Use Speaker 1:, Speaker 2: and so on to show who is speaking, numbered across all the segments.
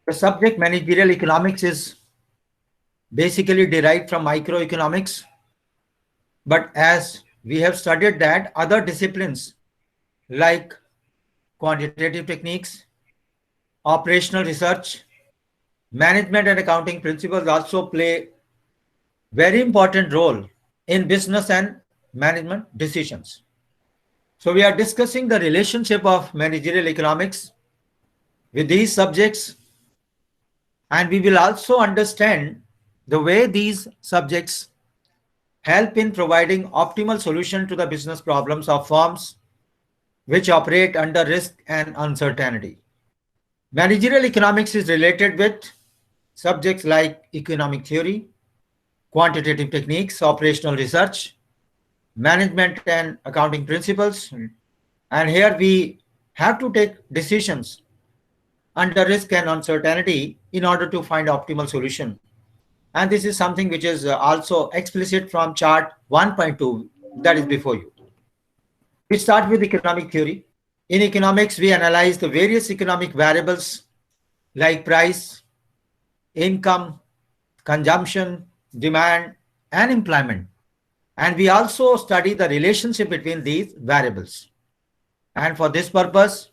Speaker 1: The subject managerial economics is basically derived from microeconomics, but as we have studied that other disciplines like quantitative techniques, operational research, management and accounting principles also play very important role in business and management decisions. So we are discussing the relationship of managerial economics with these subjects, and we will also understand the way these subjects help in providing optimal solution to the business problems of firms which operate under risk and uncertainty. Managerial economics is related with subjects like economic theory, quantitative techniques, operational research, management and accounting principles. And here we have to take decisions under risk and uncertainty in order to find optimal solution. And this is something which is also explicit from chart 1.2 that is before you. We start with economic theory. In economics, we analyze the various economic variables like price, income, consumption, demand, and employment. And we also study the relationship between these variables. And for this purpose,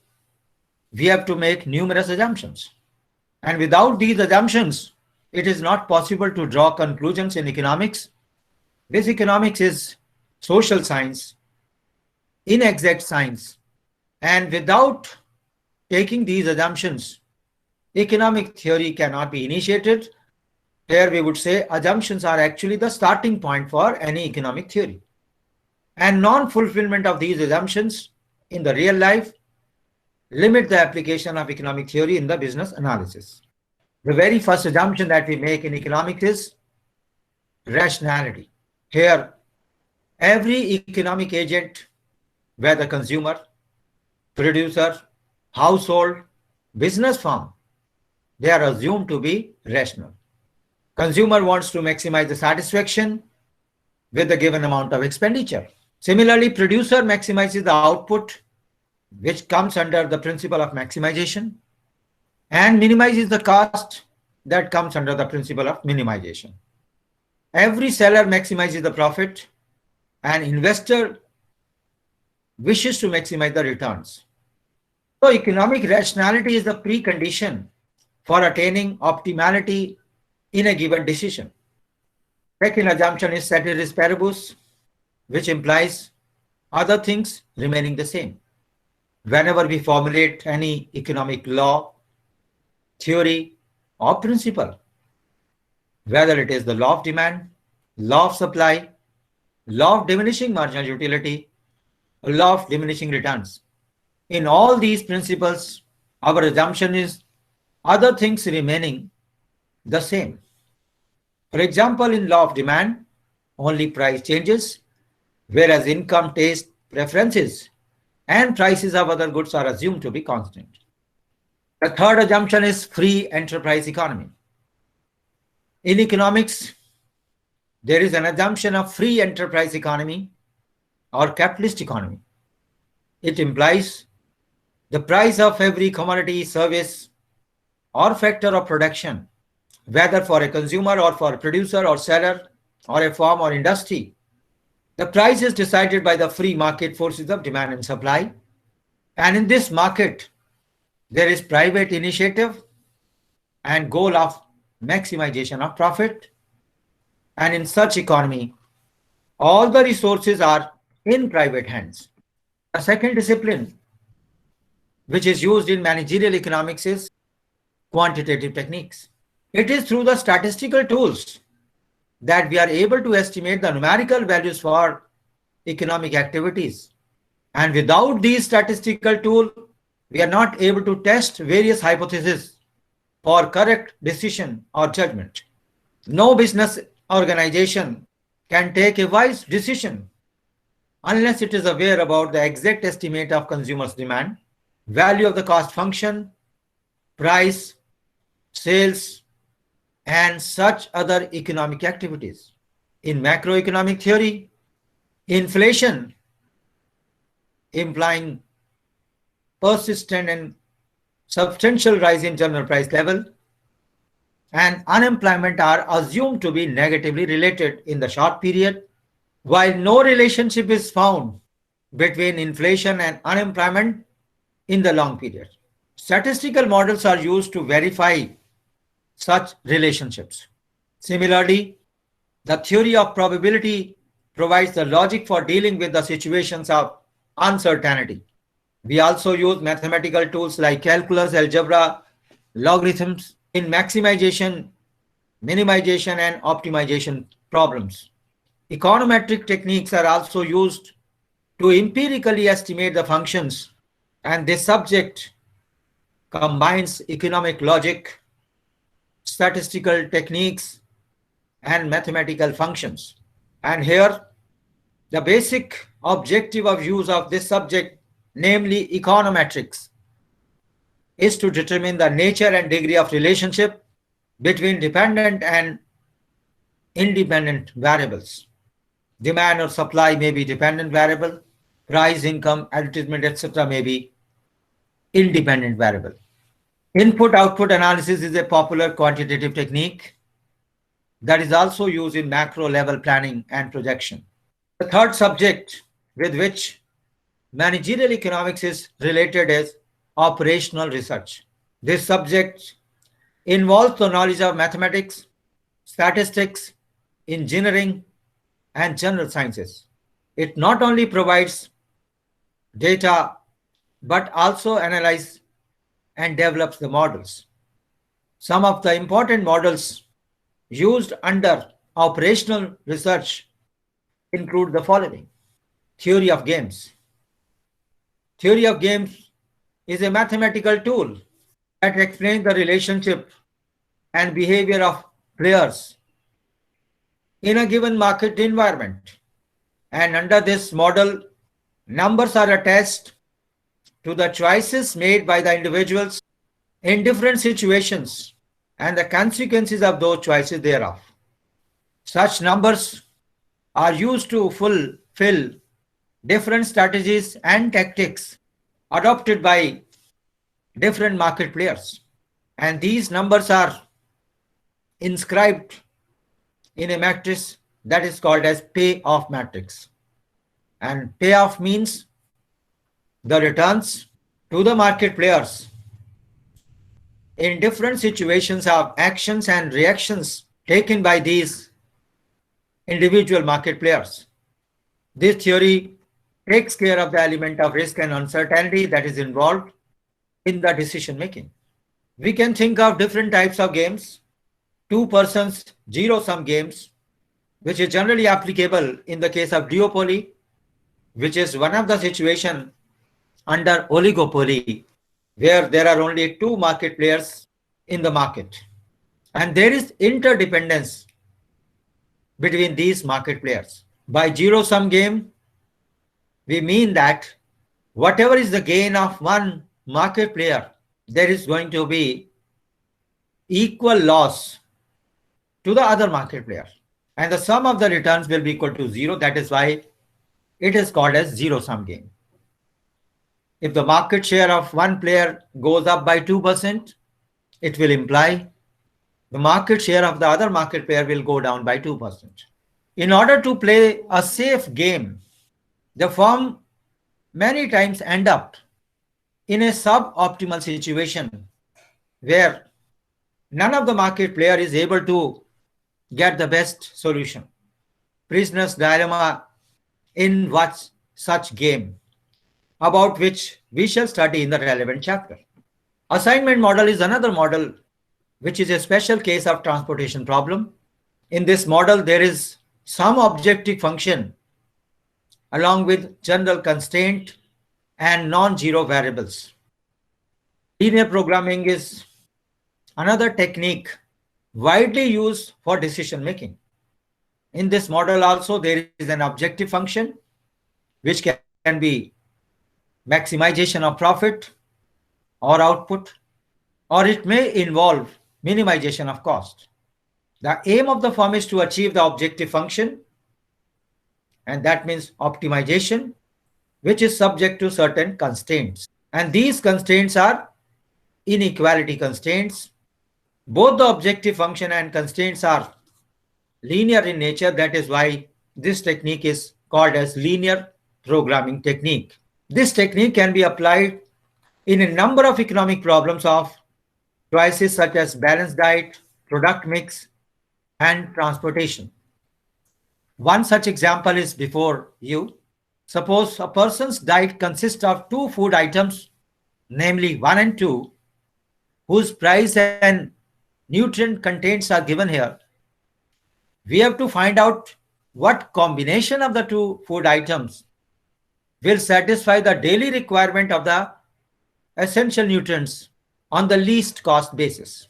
Speaker 1: we have to make numerous assumptions. And without these assumptions, it is not possible to draw conclusions in economics. This economics is social science, inexact science. And without taking these assumptions, economic theory cannot be initiated. Here we would say assumptions are actually the starting point for any economic theory. And non-fulfillment of these assumptions in the real life limit the application of economic theory in the business analysis. The very first assumption that we make in economics is rationality. Here, every economic agent, whether consumer, producer, household, business firm, they are assumed to be rational. Consumer wants to maximize the satisfaction with the given amount of expenditure. Similarly, producer maximizes the output, which comes under the principle of maximization, and minimizes the cost that comes under the principle of minimization. Every seller maximizes the profit, and investor wishes to maximize the returns. So economic rationality is the precondition for attaining optimality in a given decision. Second assumption is ceteris paribus, which implies other things remaining the same. Whenever we formulate any economic law, theory, or principle, whether it is the law of demand, law of supply, law of diminishing marginal utility, or law of diminishing returns, in all these principles, our assumption is other things remaining the same. For example, in law of demand, only price changes, whereas income, taste, preferences, and prices of other goods are assumed to be constant. The third assumption is free enterprise economy. In economics, there is an assumption of free enterprise economy or capitalist economy. It implies the price of every commodity, service, or factor of production, whether for a consumer or for a producer or seller or a firm or industry, the price is decided by the free market forces of demand and supply. And in this market, there is private initiative and goal of maximization of profit. And in such economy, all the resources are in private hands. A second discipline which is used in managerial economics is quantitative techniques. It is through the statistical tools that we are able to estimate the numerical values for economic activities. And without these statistical tools, we are not able to test various hypotheses for correct decision or judgment. No business organization can take a wise decision unless it is aware about the exact estimate of consumers' demand, value of the cost function, price, sales, and such other economic activities. In macroeconomic theory, inflation implying persistent and substantial rise in general price level and unemployment are assumed to be negatively related in the short period, while no relationship is found between inflation and unemployment in the long period. Statistical models are used to verify such relationships. Similarly, the theory of probability provides the logic for dealing with the situations of uncertainty. We also use mathematical tools like calculus, algebra, logarithms in maximization, minimization, and optimization problems. Econometric techniques are also used to empirically estimate the functions, and this subject combines economic logic, statistical techniques, and mathematical functions. And here, the basic objective of use of this subject, namely econometrics, is to determine the nature and degree of relationship between dependent and independent variables. Demand or supply may be dependent variable, price, income, advertisement, etc. may be independent variable. Input-output analysis is a popular quantitative technique that is also used in macro-level planning and projection. The third subject with which managerial economics is related is operational research. This subject involves the knowledge of mathematics, statistics, engineering, and general sciences. It not only provides data but also analyzes and develops the models. Some of the important models used under operational research include the following. Theory of games. Theory of games is a mathematical tool that explains the relationship and behavior of players in a given market environment. And under this model, numbers are attached to the choices made by the individuals in different situations and the consequences of those choices thereof. Such numbers are used to fulfill different strategies and tactics adopted by different market players. And these numbers are inscribed in a matrix that is called as payoff matrix. And payoff means the returns to the market players in different situations of actions and reactions taken by these individual market players. This theory takes care of the element of risk and uncertainty that is involved in the decision making. We can think of different types of games. Two persons zero-sum games, which is generally applicable in the case of duopoly, which is one of the situations under oligopoly, where there are only two market players in the market. And there is interdependence between these market players. By zero-sum game, we mean that whatever is the gain of one market player, there is going to be equal loss to the other market player. And the sum of the returns will be equal to zero. That is why it is called as zero-sum game. If the market share of one player goes up by 2%, it will imply the market share of the other market player will go down by 2%. In order to play a safe game, the firm many times end up in a suboptimal situation where none of the market player is able to get the best solution. Prisoner's dilemma in what such game, about which we shall study in the relevant chapter. Assignment model is another model which is a special case of transportation problem. In this model, there is some objective function along with general constraint and non-zero variables. Linear programming is another technique widely used for decision making. In this model also, there is an objective function which can be maximization of profit or output, or it may involve minimization of cost. The aim of the firm is to achieve the objective function, and that means optimization, which is subject to certain constraints. And these constraints are inequality constraints, Both the objective function and constraints are linear in nature. That is why this technique is called as linear programming technique. This technique can be applied in a number of economic problems of choices such as balanced diet, product mix, and transportation. One such example is before you. Suppose a person's diet consists of two food items, namely 1 and 2, whose price and nutrient contents are given here. We have to find out what combination of the two food items will satisfy the daily requirement of the essential nutrients on the least cost basis.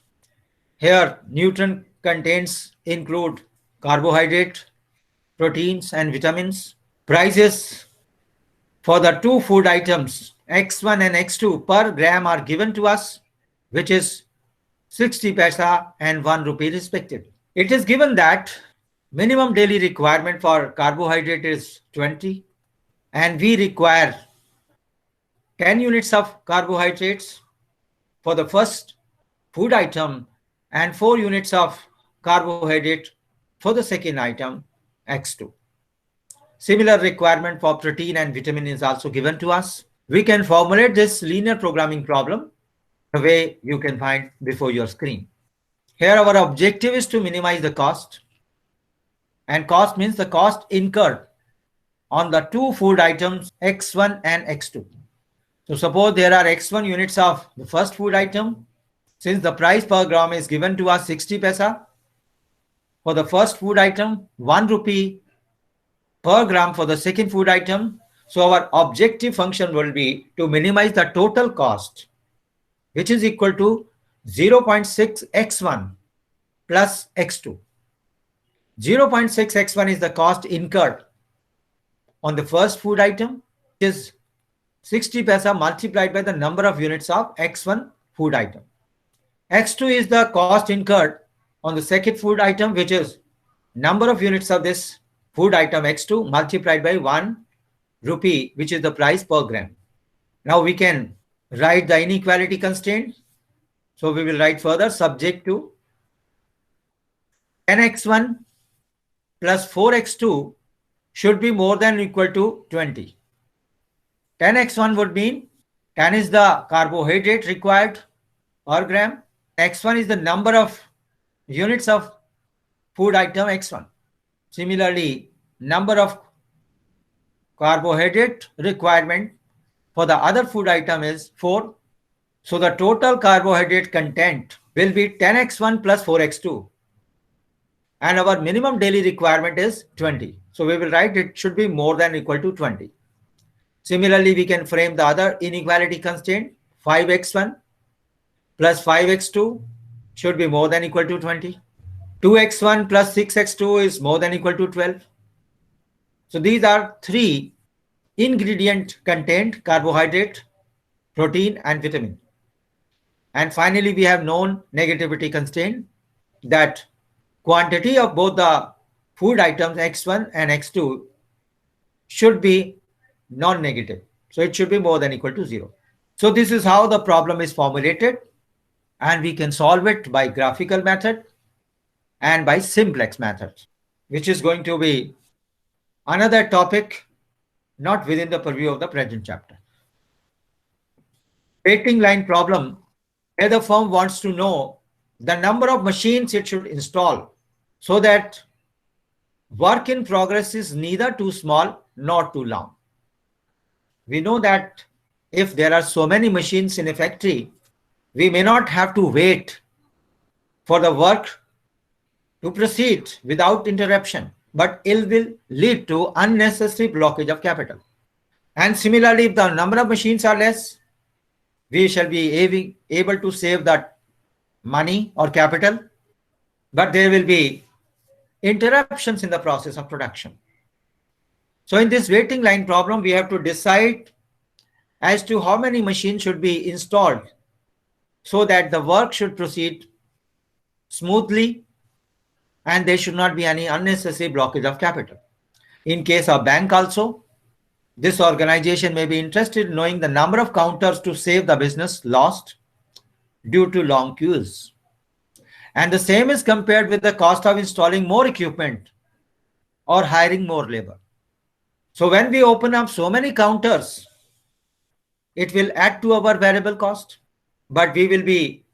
Speaker 1: Here, nutrient contents include carbohydrate, proteins, and vitamins. Prices for the two food items X1 and X2 per gram are given to us, which is 60 paisa and 1 rupee respectively. It is given that minimum daily requirement for carbohydrate is 20, and we require 10 units of carbohydrates for the first food item and 4 units of carbohydrate for the second item X2. Similar requirement for protein and vitamin is also given to us. We can formulate this linear programming problem the way you can find before your screen. Here our objective is to minimize the cost, and cost means the cost incurred on the two food items X1 and X2. So suppose there are X1 units of the first food item. Since the price per gram is given to us 60 paisa, for the first food item, 1 rupee per gram for the second food item. So our objective function will be to minimize the total cost, which is equal to 0.6 x1 plus x2. 0.6 x1 is the cost incurred on the first food item, which is 60 paisa multiplied by the number of units of x1 food item. X2 is the cost incurred on the second food item, which is number of units of this food item X2 multiplied by 1 rupee, which is the price per gram. Now we can write the inequality constraint. So we will write further subject to 10x1 plus 4x2 should be more than or equal to 20. 10x1 would mean 10 is the carbohydrate required per gram. X1 is the number of units of food item X1. Similarly, number of carbohydrate requirement for the other food item is 4. So the total carbohydrate content will be 10x1 plus 4x2. And our minimum daily requirement is 20. So we will write it should be more than or equal to 20. Similarly, we can frame the other inequality constraint. 5x1 plus 5x2 should be more than or equal to 20. 2x1 plus 6x2 is more than or equal to 12. So these are three ingredient content: carbohydrate, protein, and vitamin. And finally, we have known negativity constraint, that quantity of both the food items X1 and X2 should be non-negative. So it should be more than or equal to 0. So this is how the problem is formulated, and we can solve it by graphical method and by simplex method, which is going to be another topic not within the purview of the present chapter. Waiting line problem, where the firm wants to know the number of machines it should install so that work in progress is neither too small nor too long. We know that if there are so many machines in a factory, we may not have to wait for the work to proceed without interruption, but it will lead to unnecessary blockage of capital. And similarly, if the number of machines are less, we shall be able to save that money or capital, but there will be interruptions in the process of production. So in this waiting line problem, we have to decide as to how many machines should be installed so that the work should proceed smoothly and there should not be any unnecessary blockage of capital. In case of bank also, this organization may be interested in knowing the number of counters to save the business lost due to long queues. And the same is compared with the cost of installing more equipment or hiring more labor. So when we open up so many counters, it will add to our variable cost, but we will be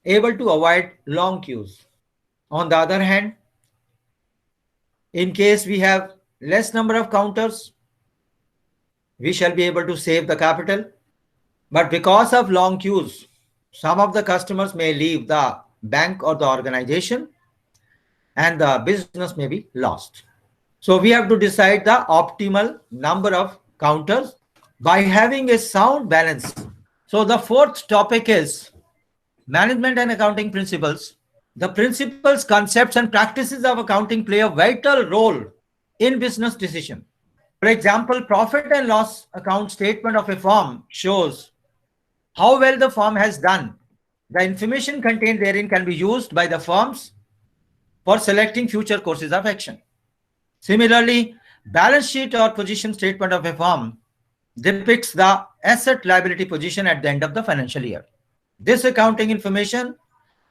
Speaker 1: able to avoid long queues. On the other hand, in case we have less number of counters, we shall be able to save the capital. But because of long queues, some of the customers may leave the bank or the organization and the business may be lost. So we have to decide the optimal number of counters by having a sound balance. So the fourth topic is management and accounting principles. The principles, concepts, and practices of accounting play a vital role in business decision. For example, profit and loss account statement of a firm shows how well the firm has done. The information contained therein can be used by the firms for selecting future courses of action. Similarly, balance sheet or position statement of a firm depicts the asset liability position at the end of the financial year. This accounting information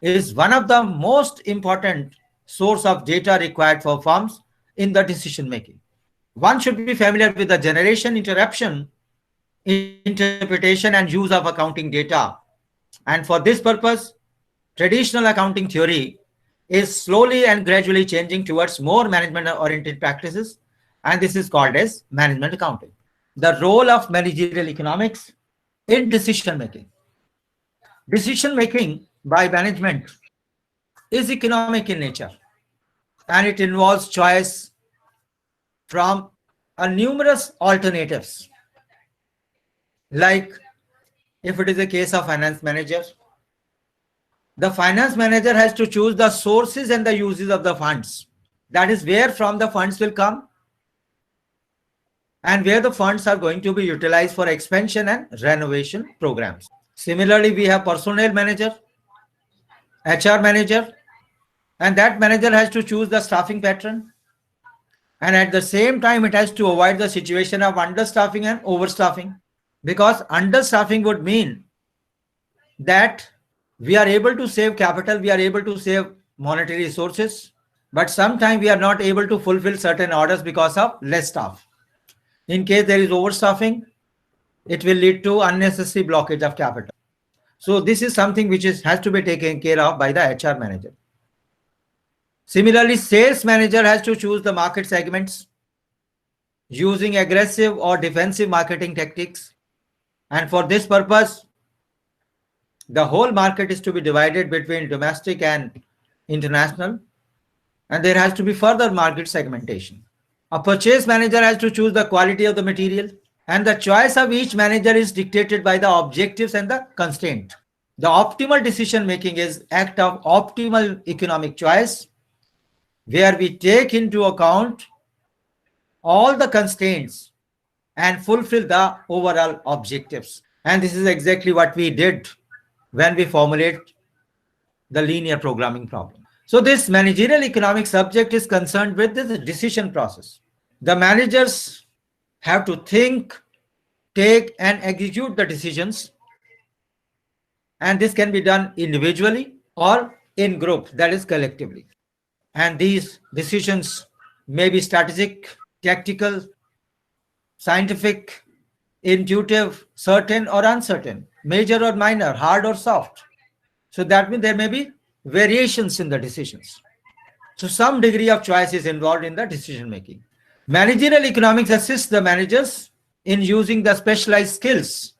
Speaker 1: is one of the most important source of data required for firms in the decision making. One should be familiar with the generation, interruption, interpretation, and use of accounting data. And for this purpose, traditional accounting theory is slowly and gradually changing towards more management-oriented practices, and this is called as management accounting. The role of managerial economics in decision making. Decision making by management is economic in nature, and it involves choice from a numerous alternatives. Like if it is a case of finance manager, the finance manager has to choose the sources and the uses of the funds. That is where from the funds will come and where the funds are going to be utilized for expansion and renovation programs. Similarly, we have personnel manager, HR manager, and that manager has to choose the staffing pattern. And at the same time, it has to avoid the situation of understaffing and overstaffing, because understaffing would mean that we are able to save capital, we are able to save monetary resources, but sometimes we are not able to fulfill certain orders because of less staff. In case there is overstaffing, it will lead to unnecessary blockage of capital. So this is something which has to be taken care of by the HR manager. Similarly, sales manager has to choose the market segments using aggressive or defensive marketing tactics. And for this purpose, the whole market is to be divided between domestic and international, and there has to be further market segmentation. A purchase manager has to choose the quality of the material, and the choice of each manager is dictated by the objectives and the constraint. The optimal decision making is act of optimal economic choice, where we take into account all the constraints and fulfill the overall objectives. And this is exactly what we did when we formulate the linear programming problem. So this managerial economic subject is concerned with the decision process. The managers have to think, take, and execute the decisions, and this can be done individually or in group, that is collectively. And these decisions may be strategic, tactical, scientific, intuitive, certain or uncertain, major or minor, hard or soft. So that means there may be variations in the decisions. So some degree of choice is involved in the decision making. Managerial economics assists the managers in using the specialized skills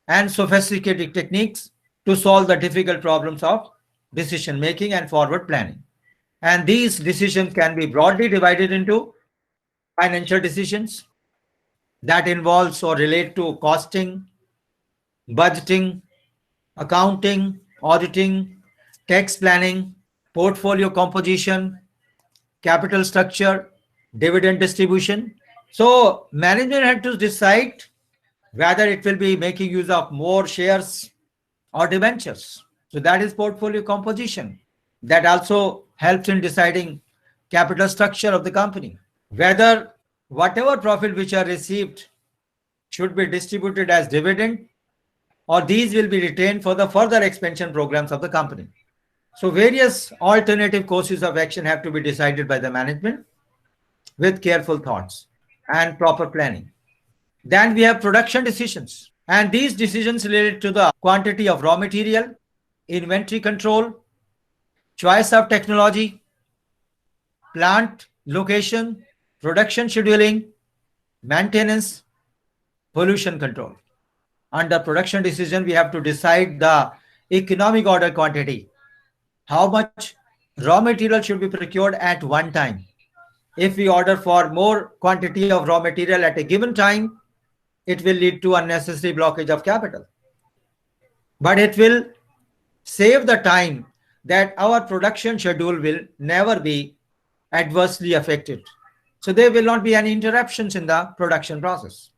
Speaker 1: and sophisticated techniques to solve the difficult problems of decision making and forward planning. And these decisions can be broadly divided into financial decisions that involves or relate to costing, budgeting, accounting, auditing, tax planning, portfolio composition, capital structure, dividend distribution. So management had to decide whether it will be making use of more shares or debentures. So that is portfolio composition. That also helps in deciding capital structure of the company. Whether whatever profit which are received should be distributed as dividend, or these will be retained for the further expansion programs of the company. So various alternative courses of action have to be decided by the management with careful thoughts and proper planning. Then we have production decisions. And these decisions related to the quantity of raw material, inventory control, choice of technology, plant location, production scheduling, maintenance, pollution control. Under production decision, we have to decide the economic order quantity. How much raw material should be procured at one time? If we order for more quantity of raw material at a given time, it will lead to unnecessary blockage of capital. But it will save the time that our production schedule will never be adversely affected. So there will not be any interruptions in the production process.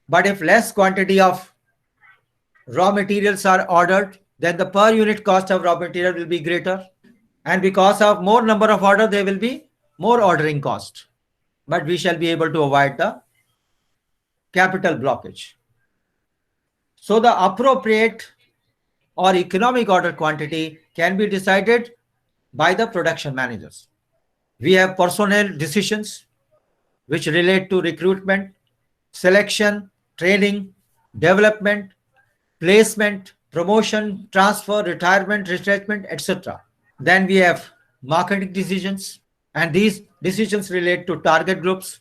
Speaker 1: But if less quantity of raw materials are ordered, then the per unit cost of raw material will be greater. And because of more number of orders, there will be more ordering cost. But we shall be able to avoid the capital blockage. So the appropriate or economic order quantity can be decided by the production managers. We have personnel decisions which relate to recruitment, selection, training, development, placement, promotion, transfer, retirement, retrenchment, etc. Then we have marketing decisions, and these decisions relate to target groups,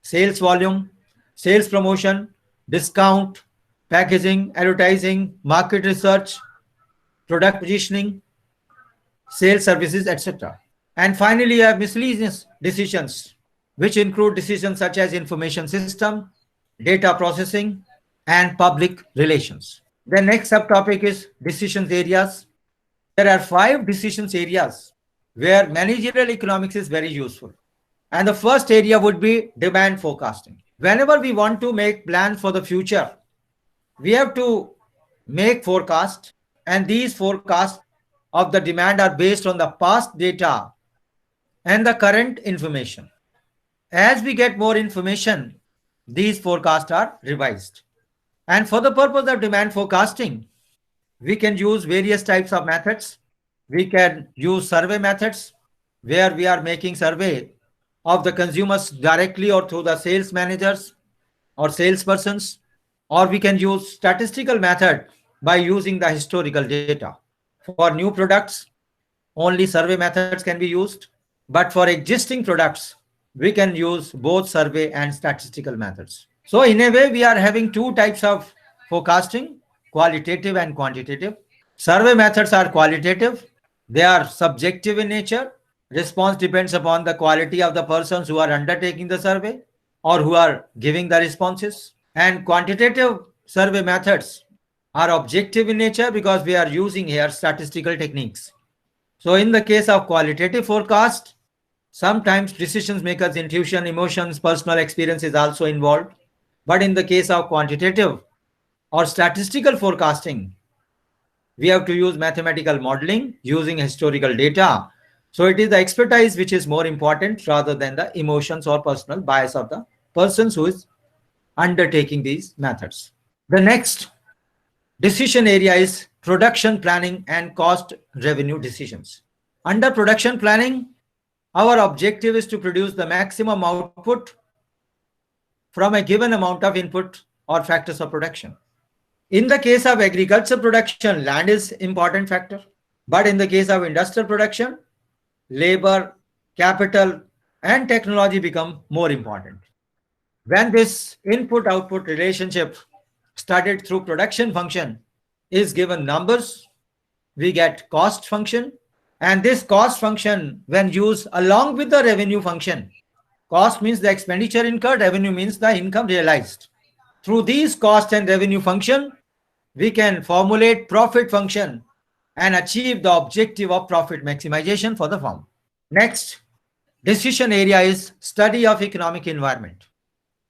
Speaker 1: sales volume, sales promotion, discount, packaging, advertising, market research, product positioning, sales services, etc. And finally, you have miscellaneous decisions, which include decisions such as information system, data processing, and public relations. The next subtopic is decisions areas. There are 5 decisions areas where managerial economics is very useful. And the first area would be demand forecasting. Whenever we want to make plans for the future, we have to make forecasts, and these forecasts of the demand are based on the past data and the current information. As we get more information, these forecasts are revised. And for the purpose of demand forecasting, we can use various types of methods. We can use survey methods, where we are making survey of the consumers directly or through the sales managers or salespersons, or we can use statistical method by using the historical data. For new products, only survey methods can be used, but for existing products, we can use both survey and statistical methods. So in a way, we are having 2 types of forecasting, qualitative and quantitative. Survey methods are qualitative. They are subjective in nature. Response depends upon the quality of the persons who are undertaking the survey or who are giving the responses. And quantitative survey methods are objective in nature because we are using here statistical techniques. So in the case of qualitative forecast, sometimes decisions makers' intuition, emotions, personal experience is also involved. But in the case of quantitative or statistical forecasting, we have to use mathematical modeling using historical data. So it is the expertise which is more important rather than the emotions or personal bias of the persons who is undertaking these methods. The next decision area is production planning and cost revenue decisions. Under production planning, our objective is to produce the maximum output from a given amount of input or factors of production. In the case of agriculture production, land is important factor. But in the case of industrial production, labor, capital, and technology become more important. When this input-output relationship studied through production function is given numbers, we get cost function. And this cost function, when used along with the revenue function, cost means the expenditure incurred, revenue means the income realized. Through these cost and revenue function, we can formulate profit function and achieve the objective of profit maximization for the firm. Next decision area is study of economic environment.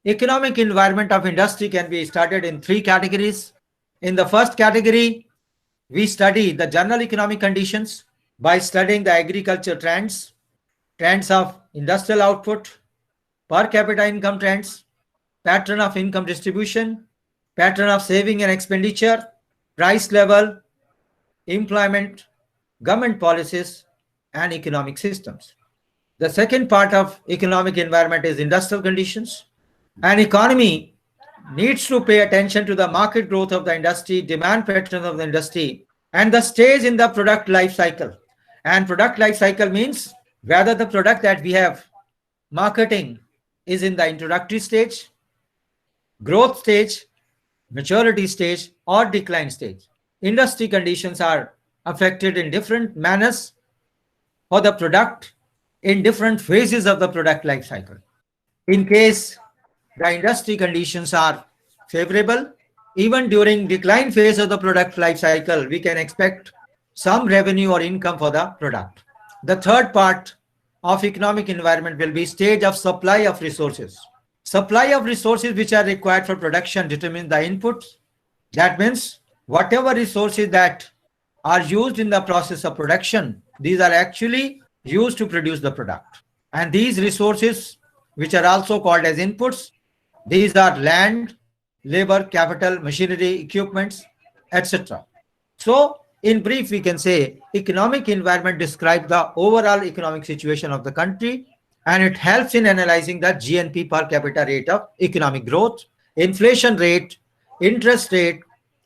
Speaker 1: Economic environment of industry can be studied in 3 categories. In the first category, we study the general economic conditions by studying the agriculture trends, trends of industrial output, per capita income trends, pattern of income distribution, pattern of saving and expenditure, price level, employment, government policies, and economic systems. The second part of economic environment is industrial conditions. An economy needs to pay attention to the market growth of the industry, demand patterns of the industry, and the stage in the product life cycle. And product life cycle means whether the product that we have marketing is in the introductory stage, growth stage, maturity stage, or decline stage. Industry conditions are affected in different manners for the product in different phases of the product life cycle. In case the industry conditions are favorable, even during decline phase of the product life cycle, we can expect some revenue or income for the product. The third part of economic environment will be stage of supply of resources. Supply of resources which are required for production determine the inputs. That means whatever resources that are used in the process of production, these are actually used to produce the product. And these resources, which are also called as inputs, these are land, labor, capital, machinery, equipments, etc. So, in brief, we can say economic environment describes the overall economic situation of the country, and it helps in analyzing the GNP per capita rate of economic growth, inflation rate, interest rate,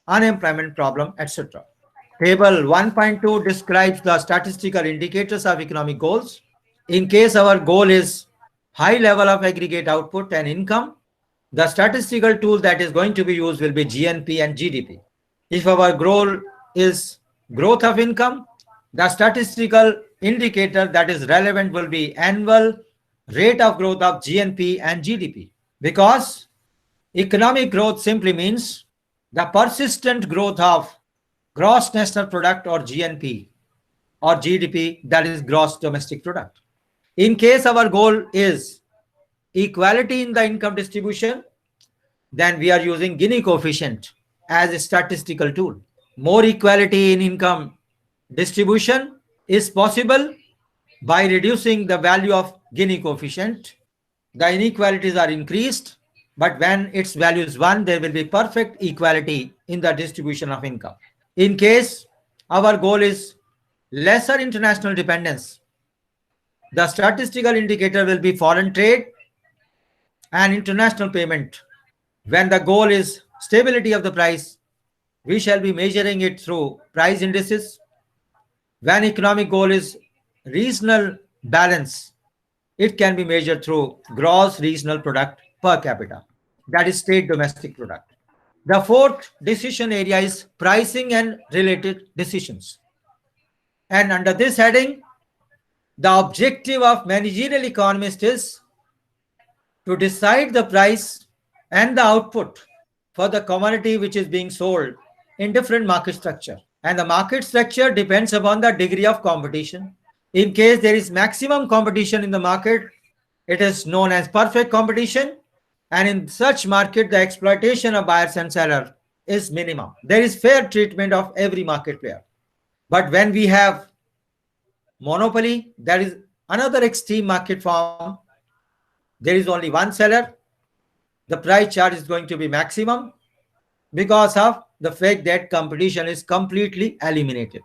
Speaker 1: unemployment problem, etc. Table 1.2 describes the statistical indicators of economic goals. In case our goal is high level of aggregate output and income, the statistical tool that is going to be used will be GNP and GDP. If our goal is growth of income, the statistical indicator that is relevant will be annual rate of growth of GNP and GDP. Because economic growth simply means the persistent growth of gross national product or GNP or GDP, that is gross domestic product. In case our goal is equality in the income distribution, then we are using Gini coefficient as a statistical tool. More equality in income distribution is possible by reducing the value of Gini coefficient. The inequalities are increased, but when its value is 1, there will be perfect equality in the distribution of income. In case our goal is lesser international dependence, the statistical indicator will be foreign trade and international payment. When the goal is stability of the price, we shall be measuring it through price indices. When economic goal is regional balance, it can be measured through gross regional product per capita, that is state domestic product. The fourth decision area is pricing and related decisions. And under this heading, the objective of managerial economist is to decide the price and the output for the commodity which is being sold in different market structure. And the market structure depends upon the degree of competition. In case there is maximum competition in the market, it is known as perfect competition. And in such market, the exploitation of buyers and sellers is minimum. There is fair treatment of every market player. But when we have monopoly, that is another extreme market form. There is only one seller. The price charge is going to be maximum because of the fact that competition is completely eliminated.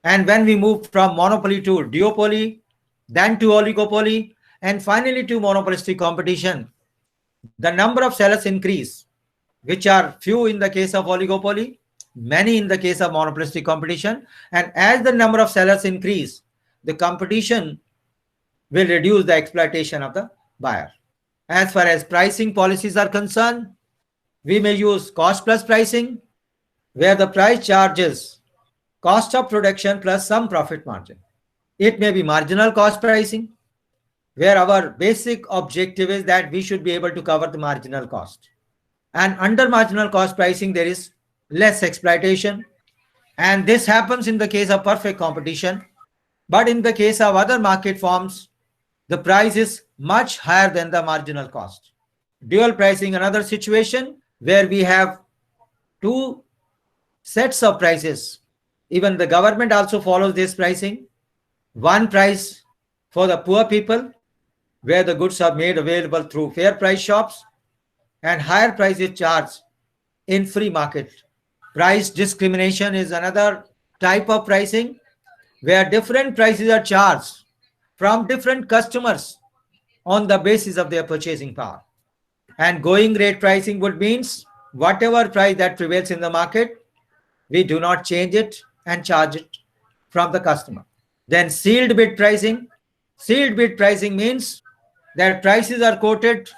Speaker 1: And when we move from monopoly to duopoly, then to oligopoly, and finally to monopolistic competition, the number of sellers increase, which are few in the case of oligopoly, many in the case of monopolistic competition. And as the number of sellers increase, the competition will reduce the exploitation of the buyer. As far as pricing policies are concerned, we may use cost plus pricing, where the price charges cost of production plus some profit margin. It may be marginal cost pricing, where our basic objective is that we should be able to cover the marginal cost. And under marginal cost pricing, there is less exploitation. And this happens in the case of perfect competition. But in the case of other market forms, the price is much higher than the marginal cost. Dual pricing, another situation where we have two sets of prices. Even the government also follows this pricing. One price for the poor people, where the goods are made available through fair price shops, and higher price is charged in free market. Price discrimination is another type of pricing where different prices are charged from different customers on the basis of their purchasing power. And going rate pricing would means whatever price that prevails in the market, we do not change it and charge it from the customer. Then sealed bid pricing. Sealed bid pricing means that prices are quoted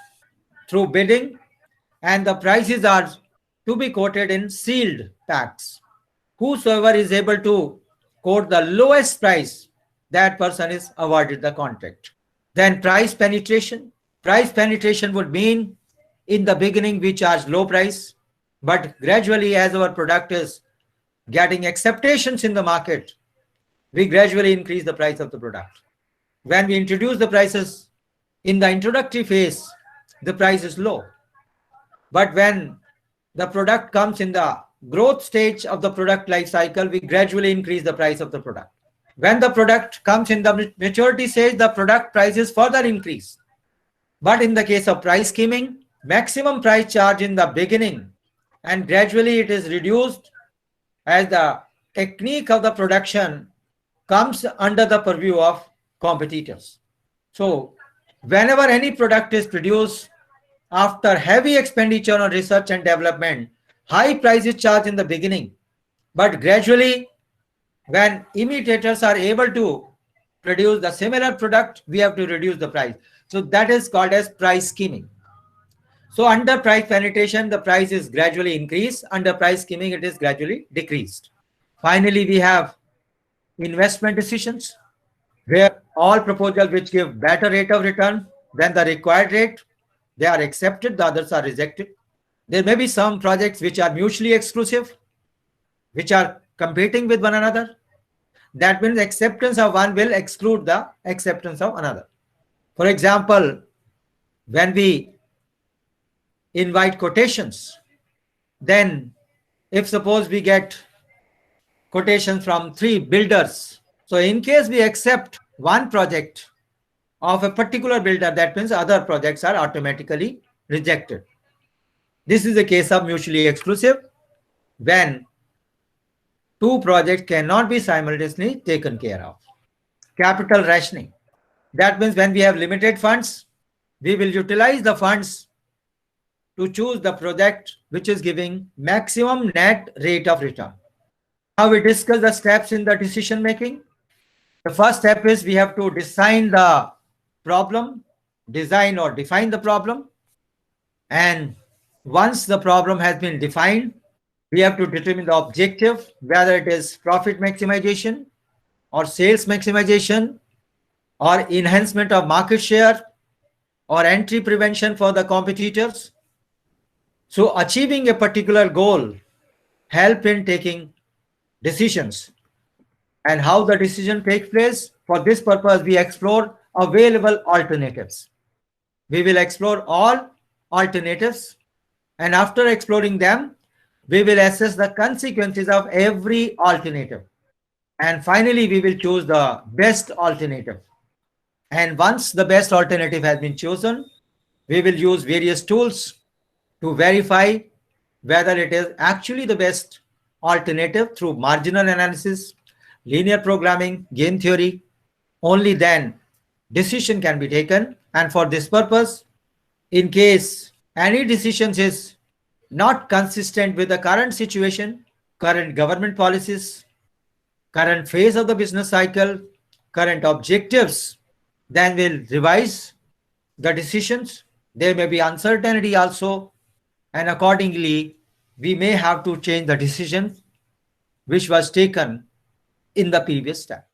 Speaker 1: through bidding and the prices are to be quoted in sealed packs. Whosoever is able to quote the lowest price, that person is awarded the contract. Then price penetration. Price penetration would mean in the beginning we charge low price, but gradually as our product is getting acceptations in the market, we gradually increase the price of the product. When we introduce the prices in the introductory phase, the price is low. But when the product comes in the growth stage of the product life cycle, we gradually increase the price of the product. When the product comes in the maturity stage, the product prices further increase. But in the case of price skimming, maximum price charge in the beginning and gradually it is reduced as the technique of the production comes under the purview of competitors. So whenever any product is produced after heavy expenditure on research and development, high price is charged in the beginning, but gradually when imitators are able to produce the similar product, we have to reduce the price. So that is called as price skimming. So under price penetration, the price is gradually increased. Under price skimming, it is gradually decreased. Finally, we have investment decisions, where all proposals which give better rate of return than the required rate, they are accepted, the others are rejected. There may be some projects which are mutually exclusive, which are competing with one another. That means acceptance of one will exclude the acceptance of another. For example, when we invite quotations, then if suppose we get quotations from 3 builders, so in case we accept one project of a particular builder, that means other projects are automatically rejected. This is the case of mutually exclusive, when 2 projects cannot be simultaneously taken care of. Capital rationing. That means when we have limited funds, we will utilize the funds to choose the project which is giving maximum net rate of return. Now we discuss the steps in the decision making. The first step is we have to design the problem, design or define the problem. And once the problem has been defined, we have to determine the objective, whether it is profit maximization or sales maximization or enhancement of market share or entry prevention for the competitors. So achieving a particular goal help in taking decisions. And how the decision takes place, for this purpose we explore available alternatives. We will explore all alternatives, and after exploring them, we will assess the consequences of every alternative. And finally, we will choose the best alternative. And once the best alternative has been chosen, we will use various tools to verify whether it is actually the best alternative through marginal analysis, linear programming, game theory. Only then decision can be taken. And for this purpose, in case any decision is not consistent with the current situation, current government policies, current phase of the business cycle, current objectives, then we'll revise the decisions. There may be uncertainty also, and accordingly, we may have to change the decision which was taken in the previous step.